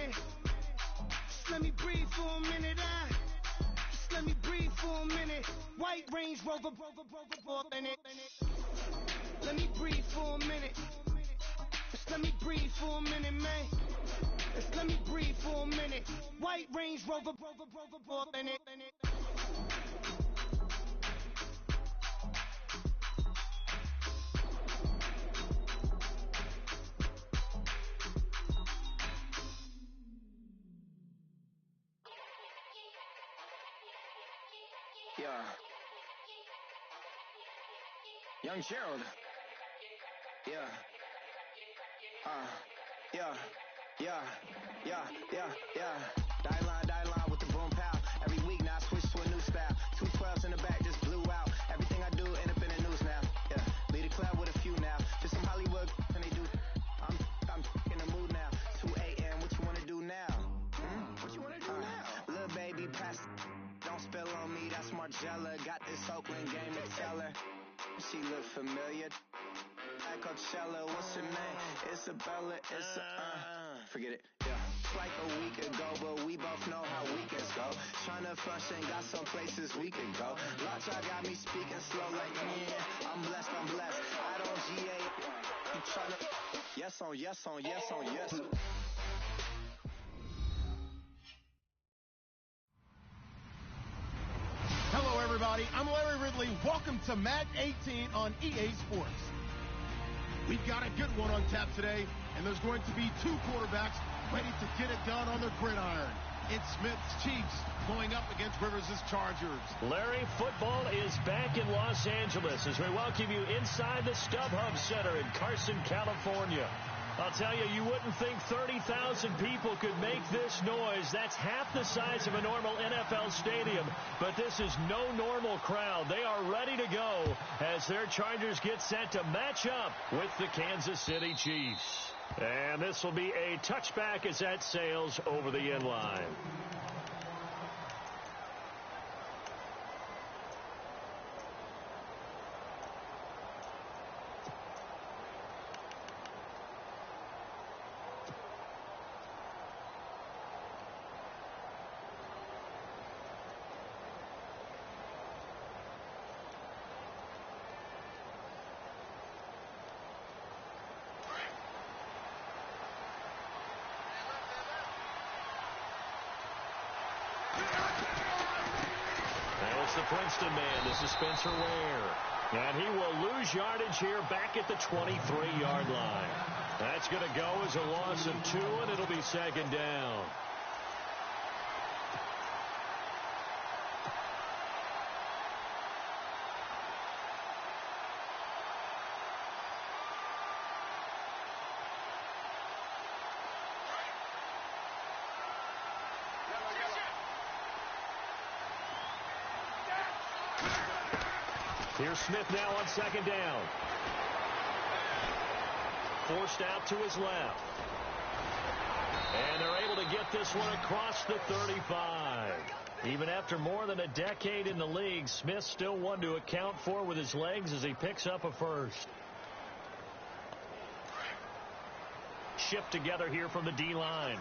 minute. Just let me breathe for a minute. Just let me breathe for a minute. White Range Rover, in it. Let me breathe for a minute. Just let me breathe for a minute, man. Just let me breathe for a minute. White Range Rover, in it. Yeah. Young Gerald. Yeah. Die line with the boom pow. Every week now I switch to a new style. 212s in the back just blew out. Everything I do end up in the news now. Yeah. Lead a club with a few now. Just some Hollywood and they do. I'm in the mood now. 2 a.m. What you wanna do now? What you wanna do now? Little baby pass. Don't spill on me. That's Margella. Got this Oakland game to tell her. She look familiar. At Coachella, what's her name? Isabella, forget it, yeah. Like a week ago, but we both know how weekends go. Tryna function, got some places we could go. Lots y'all got me speaking slow like, yeah, I'm blessed. I don't GA. You tryna, yes on yes. Hello, everybody. I'm Larry Ridley. Welcome to Madden 18 on EA Sports. We've got a good one on tap today, and there's going to be two quarterbacks ready to get it done on the gridiron. It's Smith's Chiefs going up against Rivers' Chargers. Larry, football is back in Los Angeles as we welcome you inside the StubHub Center in Carson, California. I'll tell you, you wouldn't think 30,000 people could make this noise. That's half the size of a normal NFL stadium. But this is no normal crowd. They are ready to go as their Chargers get set to match up with the Kansas City Chiefs. And this will be a touchback as that sails over the end line. The Princeton man, this is Spencer Ware. And he will lose yardage here back at the 23-yard line. That's going to go as a loss of 2, and it'll be second down. Here's Smith now on second down. Forced out to his left. And they're able to get this one across the 35. Even after more than a decade in the league, Smith still one to account for with his legs as he picks up a first. Shift together here from the D-line.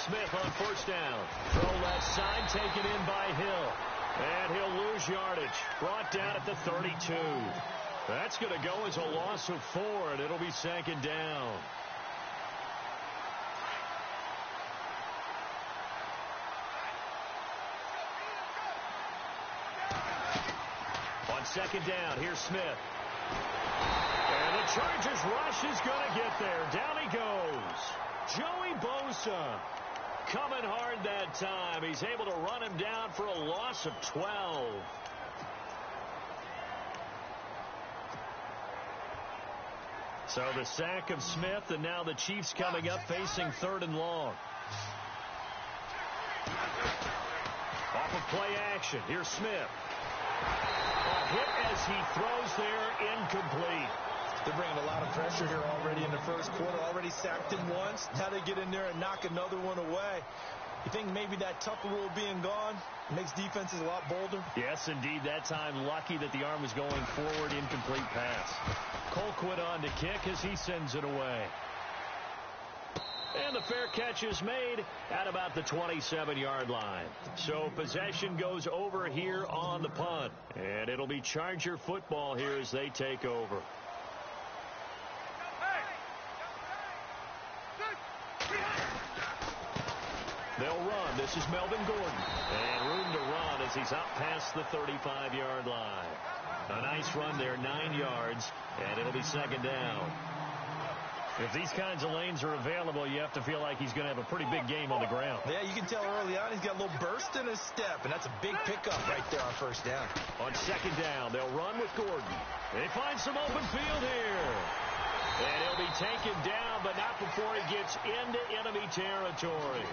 Smith on first down. Throw left side, taken in by Hill. And he'll lose yardage. Brought down at the 32. That's going to go as a loss of 4, and it'll be second down. On second down, here's Smith. And the Chargers rush is going to get there. Down he goes. Joey Bosa. Coming hard that time. He's able to run him down for a loss of 12. So the sack of Smith, and now the Chiefs coming up facing 3rd and long. Off of play action. Here's Smith. A hit as he throws there, incomplete. They're bringing a lot of pressure here already in the first quarter. Already sacked him once. Now they get in there and knock another one away. You think maybe that Tucker rule being gone makes defenses a lot bolder? Yes, indeed. That time, lucky that the arm was going forward. Incomplete pass. Colquitt on to kick as he sends it away. And the fair catch is made at about the 27-yard line. So possession goes over here on the punt. And it'll be Charger football here as they take over. They'll run. This is Melvin Gordon. And room to run as he's up past the 35-yard line. A nice run there, 9 yards, and it'll be second down. If these kinds of lanes are available, you have to feel like he's going to have a pretty big game on the ground. Yeah, you can tell early on he's got a little burst in his step, and that's a big pickup right there on first down. On second down, they'll run with Gordon. They find some open field here. And he'll be taken down, but not before he gets into enemy territory.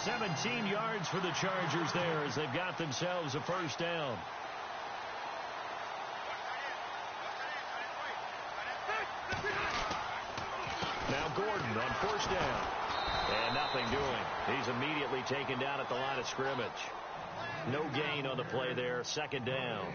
17 yards for the Chargers there as they've got themselves a first down. Now Gordon on first down. And nothing doing. He's immediately taken down at the line of scrimmage. No gain on the play there. Second down.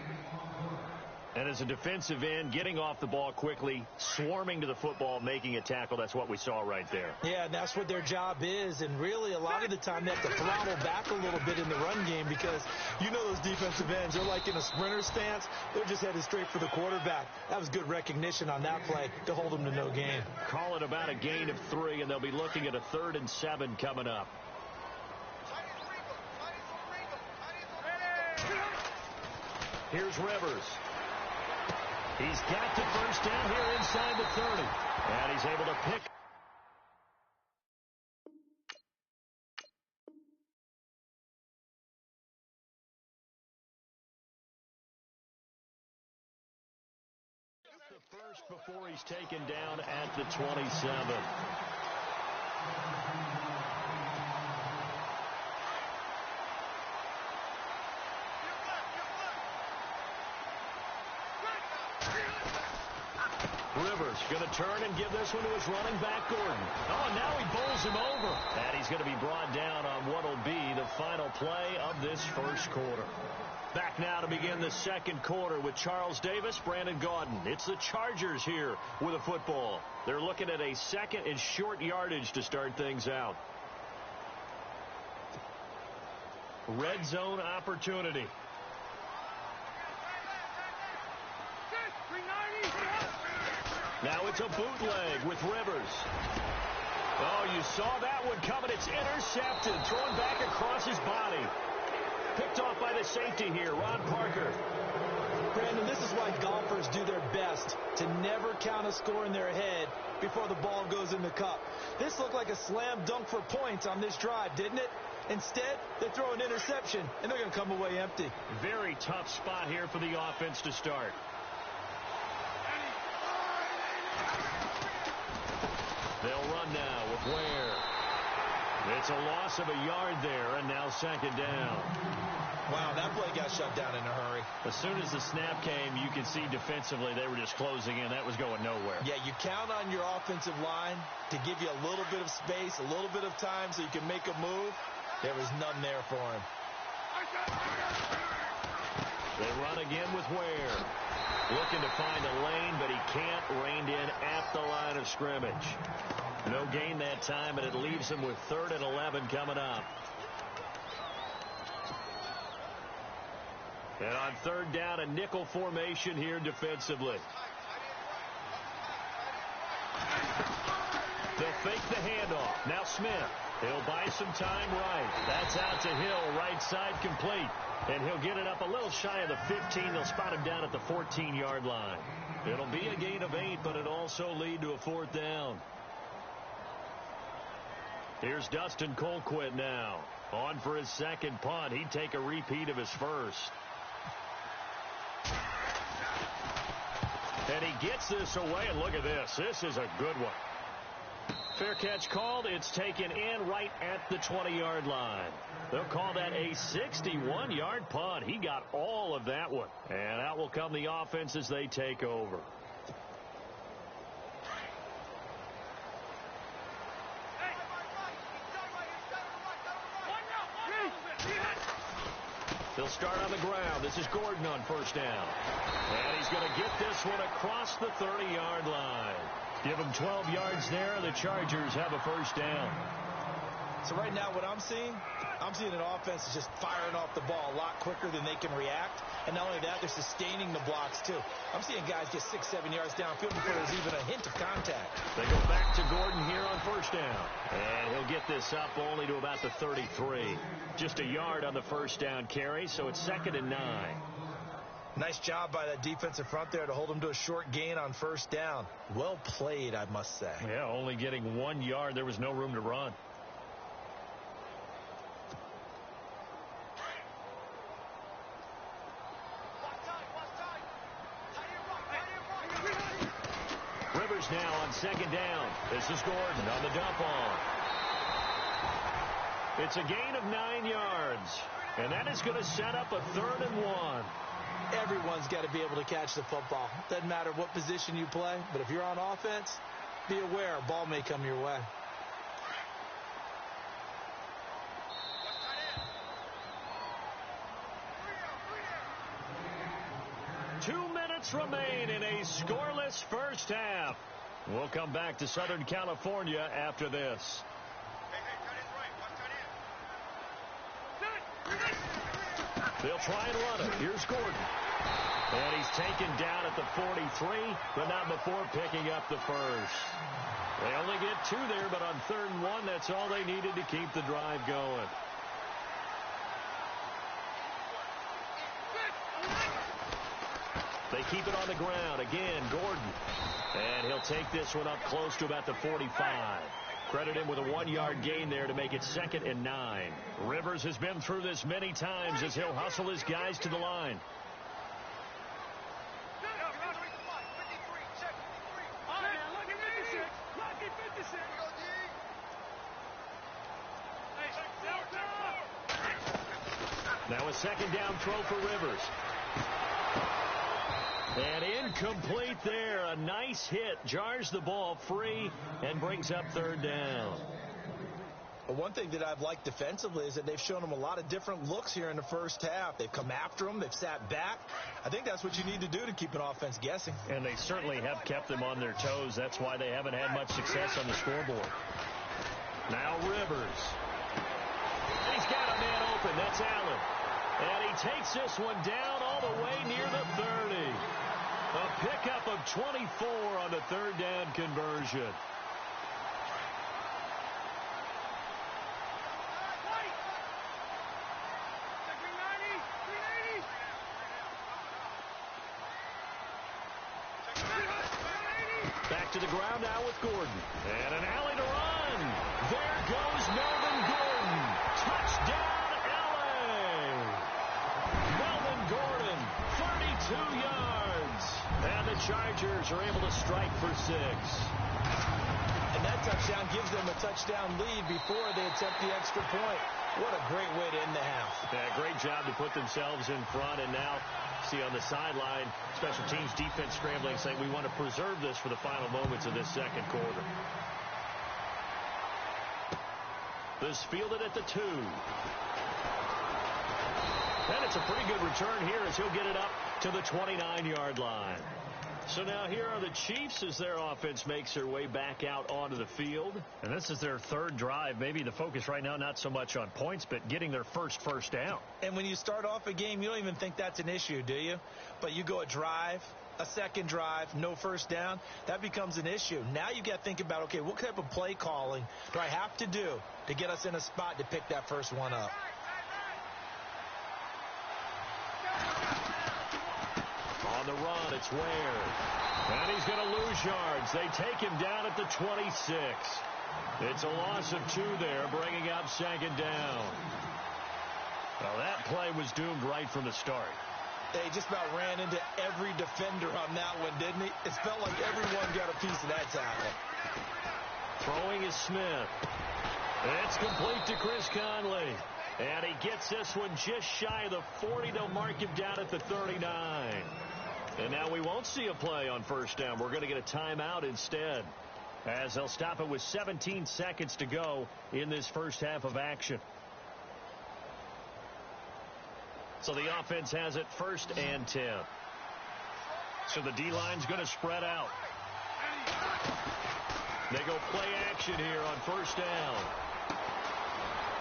And as a defensive end, getting off the ball quickly, swarming to the football, making a tackle, that's what we saw right there. Yeah, and that's what their job is. And really, a lot of the time, they have to throttle back a little bit in the run game because you know those defensive ends, they're like in a sprinter stance. They're just headed straight for the quarterback. That was good recognition on that play to hold them to no gain. Call it about a gain of 3, and they'll be looking at a 3rd and 7 coming up. Here's Rivers. He's got the first down here inside the 30. And he's able to pick. The first before he's taken down at the 27. Rivers going to turn and give this one to his running back, Gordon. Oh, and now he bowls him over. And he's going to be brought down on what will be the final play of this first quarter. Back now to begin the second quarter with Charles Davis, Brandon Gaudin. It's the Chargers here with a football. They're looking at a 2nd and short yardage to start things out. Red zone opportunity. Now it's a bootleg with Rivers. Oh, you saw that one coming. It's intercepted. Thrown back across his body. Picked off by the safety here, Ron Parker. Brandon, this is why golfers do their best to never count a score in their head before the ball goes in the cup. This looked like a slam dunk for points on this drive, didn't it? Instead, they throw an interception, and they're going to come away empty. Very tough spot here for the offense to start. They'll run now with Ware. It's a loss of a yard there, and now second down. Wow, that play got shut down in a hurry. As soon as the snap came, you could see defensively they were just closing in. That was going nowhere. Yeah, you count on your offensive line to give you a little bit of space, a little bit of time so you can make a move. There was none there for him. They run again with Ware. Looking to find a lane, but he can't. Reined in at the line of scrimmage. No gain that time, and it leaves him with 3rd and 11 coming up. And on 3rd down, a nickel formation here defensively. They'll fake the handoff. Now Smith. He'll buy some time right. That's out to Hill, right side complete. And he'll get it up a little shy of the 15. They'll spot him down at the 14-yard line. It'll be a gain of 8, but it'll also lead to a 4th down. Here's Dustin Colquitt now. On for his second punt. He'd take a repeat of his first. And he gets this away, and look at this. This is a good one. Fair catch called. It's taken in right at the 20-yard line. They'll call that a 61-yard punt. He got all of that one. And out will come the offense as they take over. He'll start on the ground. This is Gordon on first down. And he's going to get this one across the 30-yard line. Give him 12 yards there. The Chargers have a first down. So right now what I'm seeing an offense is just firing off the ball a lot quicker than they can react. And not only that, they're sustaining the blocks, too. I'm seeing guys get 6-7 yards downfield before there's even a hint of contact. They go back to Gordon here on first down. And he'll get this up only to about the 33. Just a yard on the first down carry, so it's 2nd and 9. Nice job by that defensive front there to hold him to a short gain on first down. Well played, I must say. Yeah, only getting 1 yard. There was no room to run. Rivers now on 2nd down. This is Gordon on the dump off. It's a gain of 9 yards. And that is going to set up a 3rd and 1. Everyone's got to be able to catch the football. Doesn't matter what position you play, but if you're on offense, be aware a ball may come your way. Two minutes remain in a scoreless first half. We'll come back to Southern California after this. They'll try and run it. Here's Gordon. And he's taken down at the 43, but not before picking up the first. They only get 2 there, but on 3rd and 1, that's all they needed to keep the drive going. They keep it on the ground. Again, Gordon. And he'll take this one up close to about the 45. Credit him with a 1-yard gain there to make it 2nd and 9. Rivers has been through this many times as he'll hustle his guys to the line. Now a 2nd down throw for Rivers. And incomplete there. A nice hit. Jars the ball free and brings up 3rd down. Well, one thing that I've liked defensively is that they've shown them a lot of different looks here in the first half. They've come after them. They've sat back. I think that's what you need to do to keep an offense guessing. And they certainly have kept them on their toes. That's why they haven't had much success on the scoreboard. Now Rivers. He's got a man open. That's Allen. And he takes this one down all the way near the 30. A pickup of 24 on the 3rd down conversion. Back to the ground now with Gordon. And an alley to run. There goes Melvin Gordon. Touchdown, LA. Melvin Gordon, 32 yards. And the Chargers are able to strike for 6. And that touchdown gives them a touchdown lead before they attempt the extra point. What a great way to end the half. Yeah, great job to put themselves in front. And now, see on the sideline, special teams defense scrambling, saying we want to preserve this for the final moments of this 2nd quarter. This fielded at the 2. And it's a pretty good return here as he'll get it up to the 29-yard line. So now here are the Chiefs as their offense makes their way back out onto the field. And this is their 3rd drive. Maybe the focus right now not so much on points, but getting their first down. And when you start off a game, you don't even think that's an issue, do you? But you go a drive, a 2nd drive, no first down, that becomes an issue. Now you got to think about, okay, what type of play calling do I have to do to get us in a spot to pick that first one up? On the run, it's Ware. And he's going to lose yards. They take him down at the 26. It's a loss of 2 there, bringing up 2nd down. Well, that play was doomed right from the start. They just about ran into every defender on that one, didn't he? It felt like everyone got a piece of that tackle. Throwing is Smith. It's complete to Chris Conley. And he gets this one just shy of the 40. They'll mark him down at the 39. And now we won't see a play on first down. We're going to get a timeout instead, as they'll stop it with 17 seconds to go in this first half of action. So the offense has it 1st and 10. So the D-line's going to spread out. They go play action here on 1st down.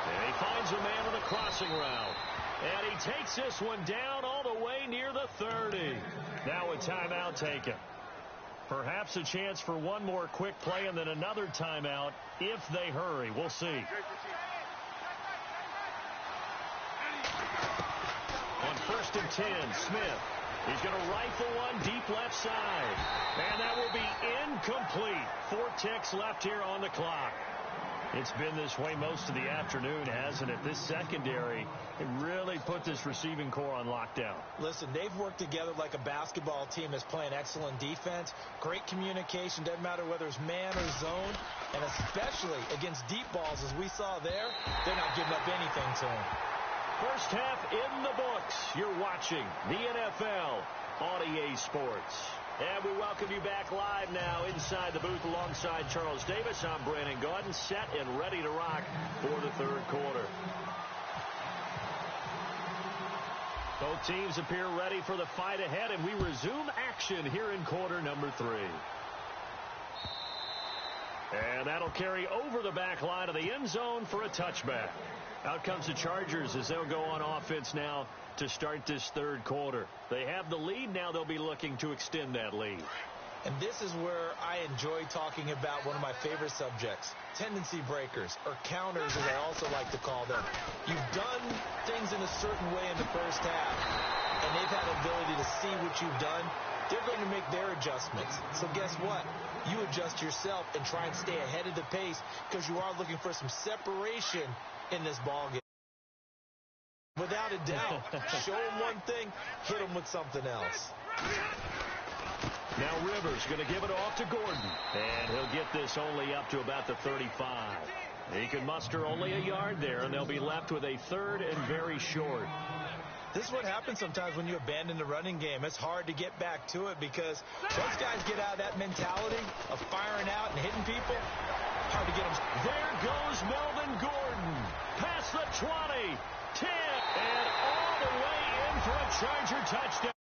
And he finds a man on the crossing route. And he takes this one down all the way near the 30. Now a timeout taken. Perhaps a chance for one more quick play and then another timeout if they hurry. We'll see. On 1st and 10, Smith. He's going to rifle one deep left side. And that will be incomplete. 4 ticks left here on the clock. It's been this way most of the afternoon, hasn't it? This secondary really put this receiving core on lockdown. Listen, they've worked together like a basketball team that's playing excellent defense. Great communication. Doesn't matter whether it's man or zone. And especially against deep balls, as we saw there, they're not giving up anything to them. First half in the books. You're watching the NFL on EA Sports. And we welcome you back live now inside the booth alongside Charles Davis. I'm Brandon Gaudin, set and ready to rock for the 3rd quarter. Both teams appear ready for the fight ahead, and we resume action here in quarter number 3. And that'll carry over the back line of the end zone for a touchback. Out comes the Chargers as they'll go on offense now to start this 3rd quarter. They have the lead. Now they'll be looking to extend that lead. And this is where I enjoy talking about one of my favorite subjects, tendency breakers, or counters as I also like to call them. You've done things in a certain way in the first half, and they've had the ability to see what you've done. They're going to make their adjustments. So guess what? You adjust yourself and try and stay ahead of the pace because you are looking for some separation in this ball game. Without a doubt, show them one thing, hit them with something else. Now Rivers going to give it off to Gordon. And he'll get this only up to about the 35. He can muster only a yard there, and they'll be left with a 3rd and very short. This is what happens sometimes when you abandon the running game. It's hard to get back to it because once guys get out of that mentality of firing out and hitting people, hard to get them. There goes Melvin Gordon. Past the 20, 10, and all the way in for a Charger touchdown.